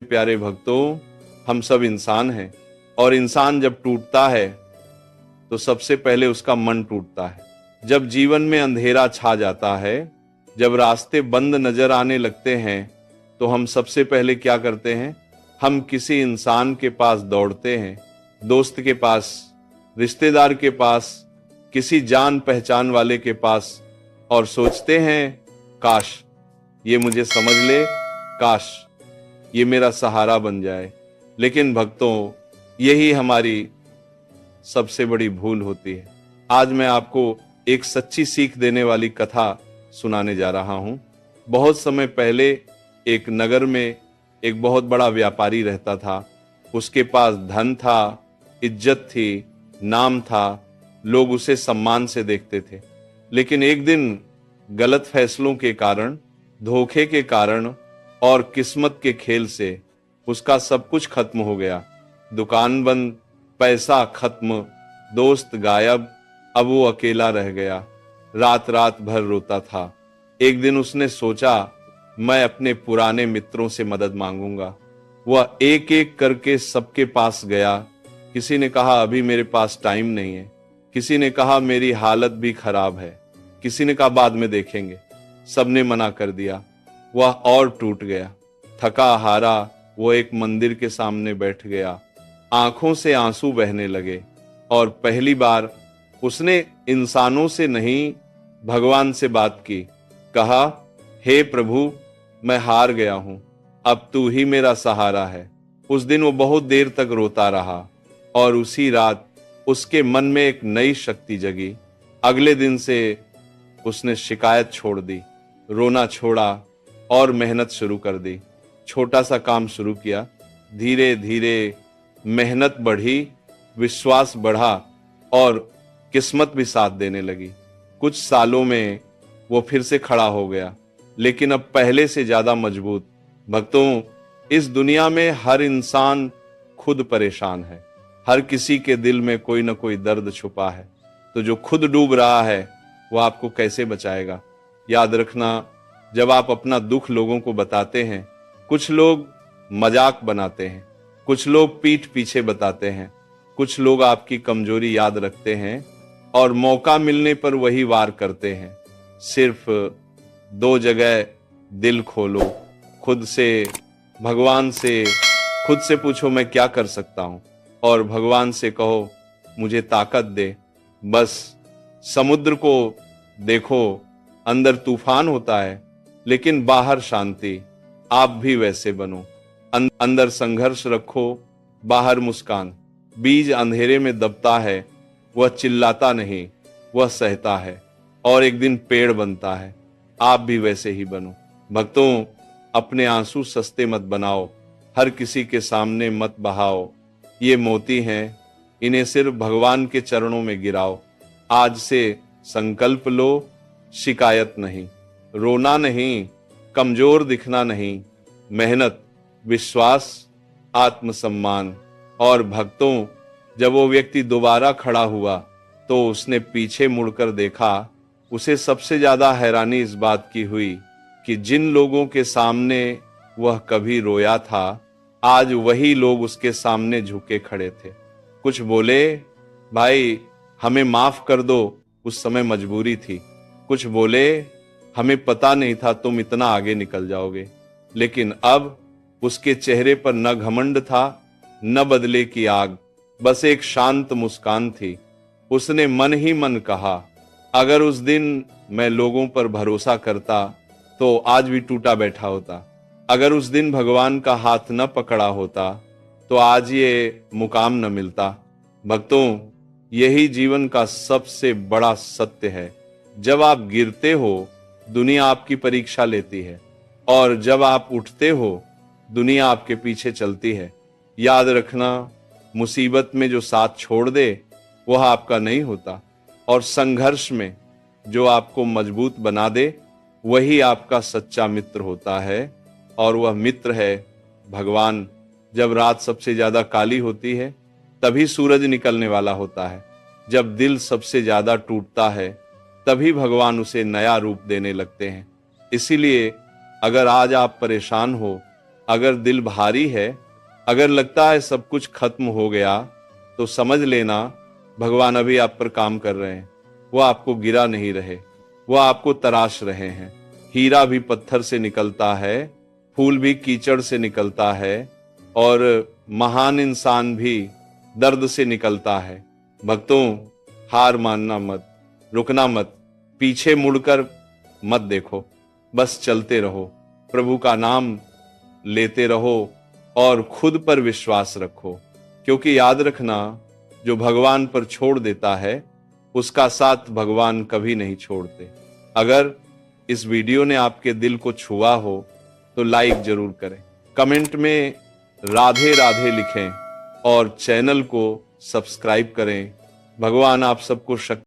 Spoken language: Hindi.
प्यारे भक्तों, हम सब इंसान हैं और इंसान जब टूटता है तो सबसे पहले उसका मन टूटता है। जब जीवन में अंधेरा छा जाता है, जब रास्ते बंद नजर आने लगते हैं, तो हम सबसे पहले क्या करते हैं? हम किसी इंसान के पास दौड़ते हैं, दोस्त के पास, रिश्तेदार के पास, किसी जान पहचान वाले के पास, और सोचते हैं काश ये मुझे समझ ले, काश ये मेरा सहारा बन जाए। लेकिन भक्तों, यही हमारी सबसे बड़ी भूल होती है। आज मैं आपको एक सच्ची सीख देने वाली कथा सुनाने जा रहा हूं। बहुत समय पहले एक नगर में एक बहुत बड़ा व्यापारी रहता था। उसके पास धन था, इज्जत थी, नाम था, लोग उसे सम्मान से देखते थे। लेकिन एक दिन गलत फैसलों के कारण, धोखे के कारण और किस्मत के खेल से उसका सब कुछ खत्म हो गया। दुकान बंद, पैसा खत्म, दोस्त गायब, अब वो अकेला रह गया। रात रात भर रोता था। एक दिन उसने सोचा, मैं अपने पुराने मित्रों से मदद मांगूंगा। वह एक एक करके सबके पास गया। किसी ने कहा अभी मेरे पास टाइम नहीं है, किसी ने कहा मेरी हालत भी खराब है, किसी ने कहा बाद में देखेंगे। सबने मना कर दिया। वह और टूट गया। थका हारा वो एक मंदिर के सामने बैठ गया। आंखों से आंसू बहने लगे और पहली बार उसने इंसानों से नहीं, भगवान से बात की। कहा, हे प्रभु, मैं हार गया हूं, अब तू ही मेरा सहारा है। उस दिन वो बहुत देर तक रोता रहा और उसी रात उसके मन में एक नई शक्ति जगी। अगले दिन से उसने शिकायत छोड़ दी, रोना छोड़ा और मेहनत शुरू कर दी। छोटा सा काम शुरू किया। धीरे धीरे मेहनत बढ़ी, विश्वास बढ़ा और किस्मत भी साथ देने लगी। कुछ सालों में वो फिर से खड़ा हो गया, लेकिन अब पहले से ज्यादा मजबूत। भक्तों, इस दुनिया में हर इंसान खुद परेशान है। हर किसी के दिल में कोई ना कोई दर्द छुपा है। तो जो खुद डूब रहा है वो आपको कैसे बचाएगा? याद रखना, जब आप अपना दुख लोगों को बताते हैं, कुछ लोग मजाक बनाते हैं, कुछ लोग पीठ पीछे बताते हैं, कुछ लोग आपकी कमजोरी याद रखते हैं और मौका मिलने पर वही वार करते हैं। सिर्फ दो जगह दिल खोलो, खुद से, भगवान से। खुद से पूछो मैं क्या कर सकता हूं, और भगवान से कहो मुझे ताकत दे। बस समुद्र को देखो, अंदर तूफान होता है लेकिन बाहर शांति। आप भी वैसे बनो। अंदर संघर्ष रखो, बाहर मुस्कान। बीज अंधेरे में दबता है, वह चिल्लाता नहीं, वह सहता है और एक दिन पेड़ बनता है। आप भी वैसे ही बनो। भक्तों, अपने आंसू सस्ते मत बनाओ, हर किसी के सामने मत बहाओ। ये मोती हैं, इन्हें सिर्फ भगवान के चरणों में गिराओ। आज से संकल्प लो, शिकायत नहीं, रोना नहीं, कमजोर दिखना नहीं, मेहनत, विश्वास, आत्मसम्मान। और भक्तों, जब वो व्यक्ति दोबारा खड़ा हुआ तो उसने पीछे मुड़कर देखा। उसे सबसे ज्यादा हैरानी इस बात की हुई कि जिन लोगों के सामने वह कभी रोया था, आज वही लोग उसके सामने झुके खड़े थे। कुछ बोले, भाई हमें माफ कर दो, उस समय मजबूरी थी। कुछ बोले, हमें पता नहीं था तुम इतना आगे निकल जाओगे। लेकिन अब उसके चेहरे पर न घमंड था, न बदले की आग, बस एक शांत मुस्कान थी। उसने मन ही मन कहा, अगर उस दिन मैं लोगों पर भरोसा करता तो आज भी टूटा बैठा होता। अगर उस दिन भगवान का हाथ न पकड़ा होता तो आज ये मुकाम न मिलता। भक्तों, यही जीवन का सबसे बड़ा सत्य है। जब आप गिरते हो, दुनिया आपकी परीक्षा लेती है, और जब आप उठते हो, दुनिया आपके पीछे चलती है। याद रखना, मुसीबत में जो साथ छोड़ दे वह आपका नहीं होता, और संघर्ष में जो आपको मजबूत बना दे वही आपका सच्चा मित्र होता है। और वह मित्र है भगवान। जब रात सबसे ज्यादा काली होती है तभी सूरज निकलने वाला होता है। जब दिल सबसे ज्यादा टूटता है तभी भगवान उसे नया रूप देने लगते हैं। इसीलिए अगर आज आप परेशान हो अगर दिल भारी है, अगर लगता है सब कुछ खत्म हो गया, तो समझ लेना भगवान अभी आप पर काम कर रहे हैं। वो आपको गिरा नहीं रहे, वो आपको तराश रहे हैं। हीरा भी पत्थर से निकलता है, फूल भी कीचड़ से निकलता है, और महान इंसान भी दर्द से निकलता है। भक्तों, हार मानना मत, रुकना मत, पीछे मुड़कर मत देखो, बस चलते रहो, प्रभु का नाम लेते रहो और खुद पर विश्वास रखो। क्योंकि याद रखना, जो भगवान पर छोड़ देता है उसका साथ भगवान कभी नहीं छोड़ते। अगर इस वीडियो ने आपके दिल को छुआ हो तो लाइक जरूर करें, कमेंट में राधे राधे लिखें और चैनल को सब्सक्राइब करें। भगवान आप सबको शक्ति